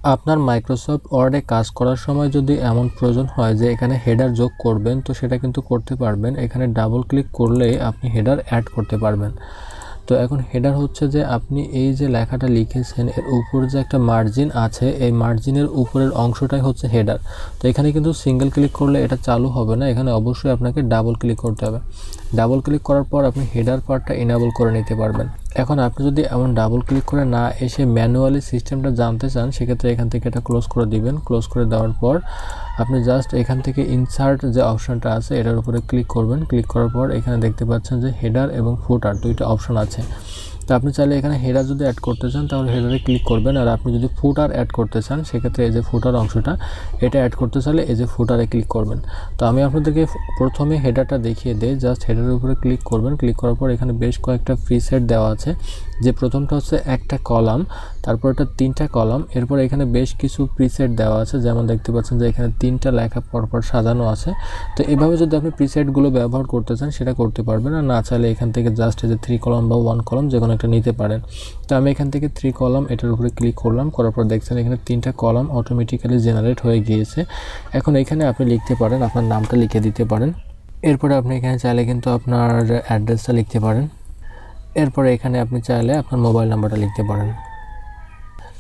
আপনার মাইক্রোসফট ওয়ার্ডে কাজ করার সময় যদি এমন প্রয়োজন হয় যে এখানে হেডার যোগ করবেন, তো সেটা কিন্তু করতে পারবেন। এখানে ডাবল ক্লিক করলেই আপনি হেডার অ্যাড করতে পারবেন। তো এখন হেডার হচ্ছে যে আপনি এই যে লেখাটা লিখেছেন এর উপরে যে একটা মার্জিন আছে, এই মার্জিনের উপরের অংশটাই হচ্ছে হেডার। তো এখানে কিন্তু সিঙ্গেল ক্লিক করলে এটা চালু হবে না, এখানে অবশ্যই আপনাকে ডাবল ক্লিক করতে হবে। ডাবল ক্লিক করার পর আপনি হেডার পার্টটা ইনেবল করে নিতে পারবেন। এখন আপনি যদি এমন ডাবল ক্লিক করে না এসে ম্যানুয়ালি সিস্টেমটা জানতে চান, সেক্ষেত্রে এখান থেকে এটা ক্লোজ করে দিবেন। ক্লোজ করে দেওয়ার পর আপনি জাস্ট এখান থেকে ইনসার্ট যে অপশানটা আছে এটার উপরে ক্লিক করবেন। ক্লিক করার পর এখানে দেখতে পাচ্ছেন যে হেডার এবং ফুটার দুইটা অপশান আছে। তো আপনি চাইলে এখানে হেডার যদি অ্যাড করতে চান তাহলে হেডারে ক্লিক করবেন, আর আপনি যদি ফুটার অ্যাড করতে চান সেক্ষেত্রে এই যে ফুটার অংশটা এটা অ্যাড করতে চাইলে এই যে ফুটারে ক্লিক করবেন। তো আমি আপনাদেরকে প্রথমে হেডারটা দেখিয়ে দিই। জাস্ট হেডারের উপরে ক্লিক করবেন। ক্লিক করার পর এখানে বেশ কয়েকটা প্রিসেট দেওয়া আছে। যে প্রথমটা হচ্ছে একটা কলাম, তারপর এটা 3টা কলাম, এরপর এখানে বেশ কিছু প্রিসেট দেওয়া আছে, যেমন দেখতে পাচ্ছেন যে এখানে 3টা লেখা পরপর সাজানো আছে। তো এভাবে যদি আপনি প্রিসেটগুলো ব্যবহার করতে চান সেটা করতে পারবেন, আর না চাইলে এখান থেকে জাস্ট এই যে 3 কলাম বা 1 কলাম যে কোনো একটা নিতে পারেন। তো আমি এখান থেকে 3 কলাম এটার উপরে ক্লিক করলাম। করার পর দেখছেন এখানে 3টা কলাম অটোমেটিক্যালি জেনারেট হয়ে গিয়েছে। এখন এখানে আপনি লিখতে পারেন, আপনার নামটা লিখে দিতে পারেন। এরপরে আপনি এখানে চাইলে কিন্তু আপনার অ্যাড্রেসটা লিখতে পারেন। এরপরে এখানে আপনি চাইলে আপনার মোবাইল নাম্বারটা লিখতে পারেন।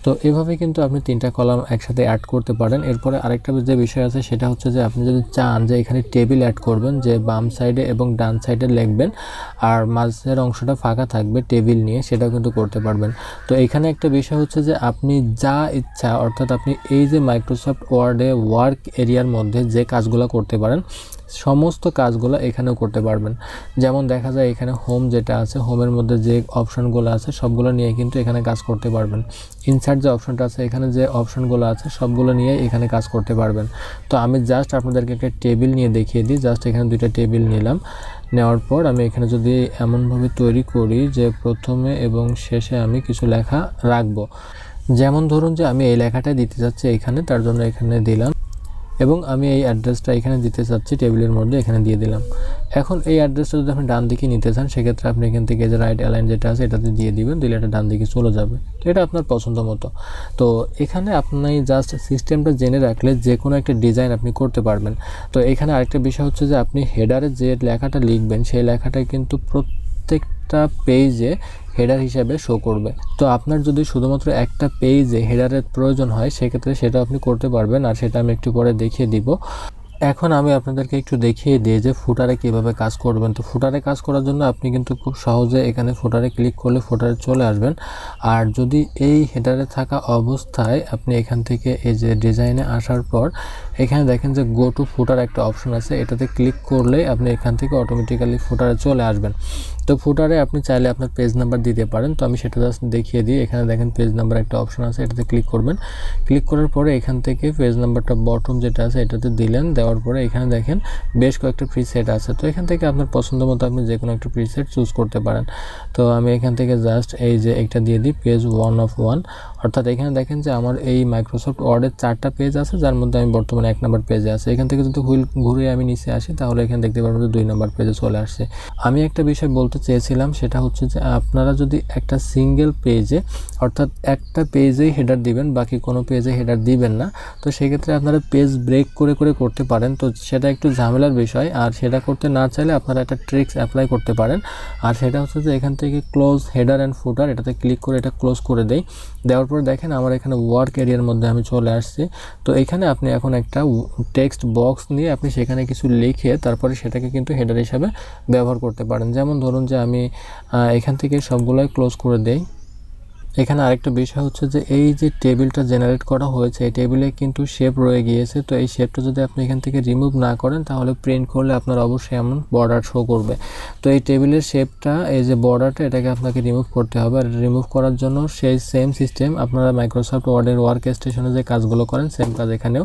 তো এভাবে কিন্তু আপনি 3টা কলাম একসাথে অ্যাড করতে পারেন। এরপরে আরেকটা যে বিষয় আছে সেটা হচ্ছে যে আপনি যদি চান যে এখানে টেবিল অ্যাড করবেন, যে বাম সাইডে এবং ডান সাইডে লিখবেন আর মাঝের অংশটা ফাঁকা থাকবে টেবিল নিয়ে, সেটাও কিন্তু করতে পারবেন। তো এখানে একটা বিষয় হচ্ছে যে আপনি যা ইচ্ছা, অর্থাৎ আপনি এই যে মাইক্রোসফট ওয়ার্ডে ওয়ার্ক এরিয়ার মধ্যে যে কাজগুলো করতে পারেন সমস্ত কাজগুলো এখানেও করতে পারবেন। যেমন দেখা যায় এখানে হোম যেটা আছে, হোমের মধ্যে যে অপশানগুলো আছে সবগুলো নিয়ে কিন্তু এখানে কাজ করতে পারবেন। ইনসার্ট যে অপশানটা আছে, এখানে যে অপশানগুলো আছে সবগুলো নিয়ে এখানে কাজ করতে পারবেন। তো আমি জাস্ট আপনাদেরকে একটা টেবিল নিয়ে দেখিয়ে দিই। জাস্ট এখানে 2টা টেবিল নিলাম। নেওয়ার পর আমি এখানে যদি এমনভাবে তৈরি করি যে প্রথমে এবং শেষে আমি কিছু লেখা রাখবো, যেমন ধরুন যে আমি এই লেখাটা দিতে চাচ্ছি এখানে, তার জন্য এখানে দিলাম, এবং আমি এই অ্যাড্রেসটা এখানে দিতে চাচ্ছি টেবিলের মধ্যে, এখানে দিয়ে দিলাম। এখন এই অ্যাড্রেসটা যদি আপনি ডান দিকে নিতে চান সেক্ষেত্রে আপনি এখান থেকে যে রাইট অ্যালাইন যেটা আছে এটাতে দিয়ে দিবেন, দিলে এটা ডান দিকে চলে যাবে। তো এটা আপনার পছন্দ মতো। তো এখানে আপনি জাস্ট সিস্টেমটা জেনে রাখলে যে কোনো একটা ডিজাইন আপনি করতে পারবেন। তো এখানে আরেকটা বিষয় হচ্ছে যে আপনি হেডারে যে লেখাটা লিখবেন সেই লেখাটা কিন্তু প্রত্যেকটা পেজে হেডার হিসাবে শো করবে। তো আপনার যদি শুধুমাত্র একটা পেজে হেডারের প্রয়োজন হয় সেক্ষেত্রে সেটা আপনি করতে পারবেন, আর সেটা আমি একটু পরে দেখিয়ে দিব। এখন আমি আপনাদেরকে একটু দেখিয়ে দিই যে ফুটারে কিভাবে কাজ করবেন। তো ফুটারে কাজ করার জন্য আপনি কিন্তু খুব সহজে এখানে ফুটারে ক্লিক করলে ফুটারে চলে আসবেন। আর যদি এই হেডারে থাকা অবস্থায় আপনি এখান থেকে এই যে ডিজাইনে আসার পর এখানে দেখেন যে গো টু ফুটার একটা অপশন আছে, এটাতে ক্লিক করলে আপনি এখান থেকে অটোমেটিক্যালি ফুটারে চলে আসবেন। তো ফুটারে আপনি চাইলে আপনার পেজ নাম্বার দিতে পারেন। তো আমি সেটা জাস্ট দেখিয়ে দিই। এখানে দেখেন পেজ নাম্বার একটা অপশন আছে, এটাতে ক্লিক করবেন। ক্লিক করার পরে এখান থেকে পেজ নাম্বারটা বটম যেটা আছে এটাতে দিলেন। দেওয়ার পরে এখানে দেখেন বেশ কয়েকটা প্রিসেট আছে। তো এখান থেকে আপনার পছন্দ মতো আপনি যে কোনো একটা প্রিসেট চুজ করতে পারেন। তো আমি এখান থেকে জাস্ট এই যে একটা দিয়ে দিই, পেজ 1 of 1। অর্থাৎ এখানে দেখেন যে আমার এই মাইক্রোসফট ওয়ার্ডের 4টা পেজ আছে, যার মধ্যে আমি বর্তমানে 1 নম্বর পেজে আছে। এখান থেকে যদি হুইল ঘুরে আমি নিচে আসি তাহলে এখানে দেখতে পারবেন যে 2 নম্বর পেজে চলে আসছে। আমি একটা বিষয় বলতে চেয়েছিলাম, সেটা হচ্ছে যে আপনারা যদি একটা সিঙ্গেল পেজে, অর্থাৎ একটা পেজেই হেডার দিবেন, বাকি কোনো পেজে হেডার দিবেন না, তো সেক্ষেত্রে আপনারা পেজ ব্রেক করে করে করতে পারেন। তো সেটা একটু ঝামেলার বিষয়, আর সেটা করতে না চাইলে আপনারা একটা ট্রিক্স অ্যাপ্লাই করতে পারেন। আর সেটা হচ্ছে যে এখান থেকে ক্লোজ হেডার অ্যান্ড ফুটার, এটাতে ক্লিক করে এটা ক্লোজ করে দেই। দেওয়ার পরে দেখেন আমার এখানে ওয়ার্ক এরিয়ার মধ্যে আমি চলে আসছি। তো এখানে আপনি এখন একটা টেক্সট বক্স নিয়ে আপনি সেখানে কিছু লিখে তারপরে সেটাকে কিন্তু হেডার হিসাবে ব্যবহার করতে পারেন। যেমন ধরুন যে আমি এখান থেকে সবগুলোই ক্লোজ করে দেই। এখানে আরেকটা বিষয় হচ্ছে যে এই যে টেবিলটা জেনারেট করা হয়েছে এই টেবিলে কিন্তু শেপ রয়ে গিয়েছে। তো এই শেপটা যদি আপনি এখান থেকে রিমুভ না করেন তাহলে প্রিন্ট করলে আপনার অবশ্যই এমন বর্ডার শো করবে। তো এই টেবিলের শেপটা, এই যে বর্ডারটা, এটাকে আপনাকে রিমুভ করতে হবে। আর রিমুভ করার জন্য সেই সেম সিস্টেম আপনারা মাইক্রোসফট ওয়ার্ডের ওয়ার্ক স্টেশনে যে কাজগুলো করেন সেম কাজ এখানেও।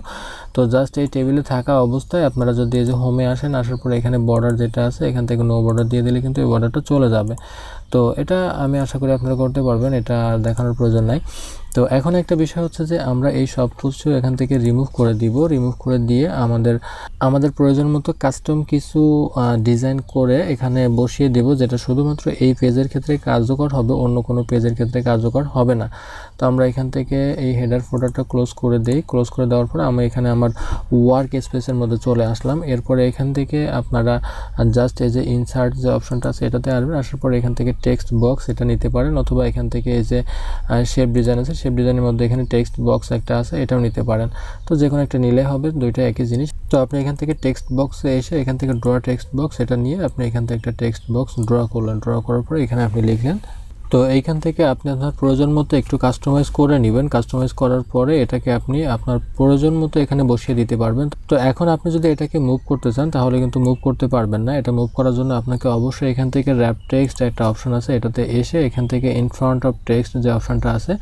তো জাস্ট এই টেবিলে থাকা অবস্থায় আপনারা যদি এই যে হোমে আসেন, আসার পরে এখানে বর্ডার যেটা আছে এখান থেকে নো বর্ডার দিয়ে দিলে কিন্তু এই বর্ডারটা চলে যাবে। তো এটা আমি আশা করি আপনারা করতে পারবেন, এটা দেখানোর প্রয়োজন নাই। তো এখন একটা বিষয় হচ্ছে যে আমরা এই সব কিছু এখান থেকে রিমুভ করে দিব। রিমুভ করে দিয়ে আমাদের প্রয়োজন মতো কাস্টম কিছু ডিজাইন করে এখানে বসিয়ে দেব, যেটা শুধুমাত্র এই পেজের ক্ষেত্রে কার্যকর হবে, অন্য কোনো পেজের ক্ষেত্রে কার্যকর হবে না। তো আমরা এখান থেকে এই হেডার ফোল্ডারটা ক্লোজ করে দেই। ক্লোজ করে দেওয়ার পর আমি এখানে আমার ওয়ার্ক স্পেসের মধ্যে চলে আসলাম। এরপরে এখান থেকে আপনারা জাস্ট এই যে ইনসার্ট যে অপশনটা আছে এটাতে আসবেন। আসার পর এখান থেকে টেক্সট বক্স এটা নিতে পারেন, অথবা এখান থেকে এই যে শেপ ডিজাইন আছে, শেপ ডিজাইনের মধ্যে এখানে টেক্সট বক্স একটা আছে, এটাও নিতে পারেন। তো যে কোনো একটা নিলে হবে, দুইটা একই জিনিস। তো আপনি এখান থেকে টেক্সট বক্সে এসে এখান থেকে ড্র টেক্সট বক্স এটা নিয়ে আপনি এখান থেকে একটা টেক্সট বক্স ড্র করলেন। ড্র করার পর এখানে আপনি লিখলেন। তো এইখান থেকে আপনি আপনার প্রয়োজন মতো একটু কাস্টমাইজ করে নেবেন। কাস্টমাইজ করার পরে এটাকে আপনি আপনার প্রয়োজন মতো এখানে বসিয়ে দিতে পারবেন। তো এখন আপনি যদি এটাকে মুভ করতে চান তাহলে কিন্তু মুভ করতে পারবেন না। এটা মুভ করার জন্য আপনাকে অবশ্যই এখান থেকে র্যাপ টেক্সট একটা অপশন আছে, এটাতে এসে এখান থেকে ইন ফ্রন্ট অফ টেক্সট যে অপশনটা আছে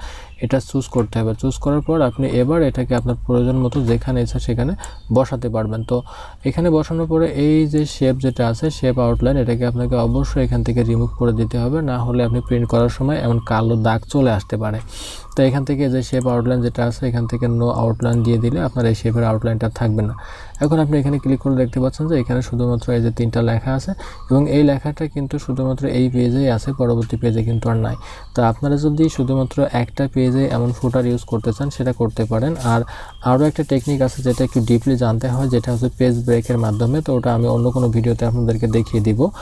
এটা চুজ করতে হবে। চুজ করার পর আপনি এবার এটাকে আপনার প্রয়োজন মতো যেখানে ইচ্ছা সেখানে বসাতে পারবেন। তো এখানে বসানোর পরে এই যে শেপ যেটা আছে, শেপ আউটলাইন, এটাকে আপনাকে অবশ্যই এখান থেকে রিমুভ করে দিতে হবে, না হলে আপনি প্রিন্ট করার সময় এমন কালো দাগ চলে আসতে পারে। তো এখান থেকে যে শেপ আউটলাইন যেটা আছে এখান থেকে নো আউটলাইন দিয়ে দিলে আপনার এই শেপের আউটলাইনটা থাকবে না। এখন আপনি এখানে ক্লিক করে দেখতে পাচ্ছেন যে এখানে শুধুমাত্র এই যে 3টা লেখা আছে, এবং এই লেখাটা কিন্তু শুধুমাত্র এই পেজেই আছে, পরবর্তী পেজে কিন্তু আর নাই। তো আপনারা যদি শুধুমাত্র একটা পেজে এমন ফুটার ইউজ করতে চান সেটা করতে পারেন। আর আরও একটা টেকনিক আছে যেটা একটু ডিপলি জানতে হয়, যেটা হচ্ছে পেজ ব্রেকের মাধ্যমে। তো ওটা আমি অন্য কোনো ভিডিওতে আপনাদেরকে দেখিয়ে দিব।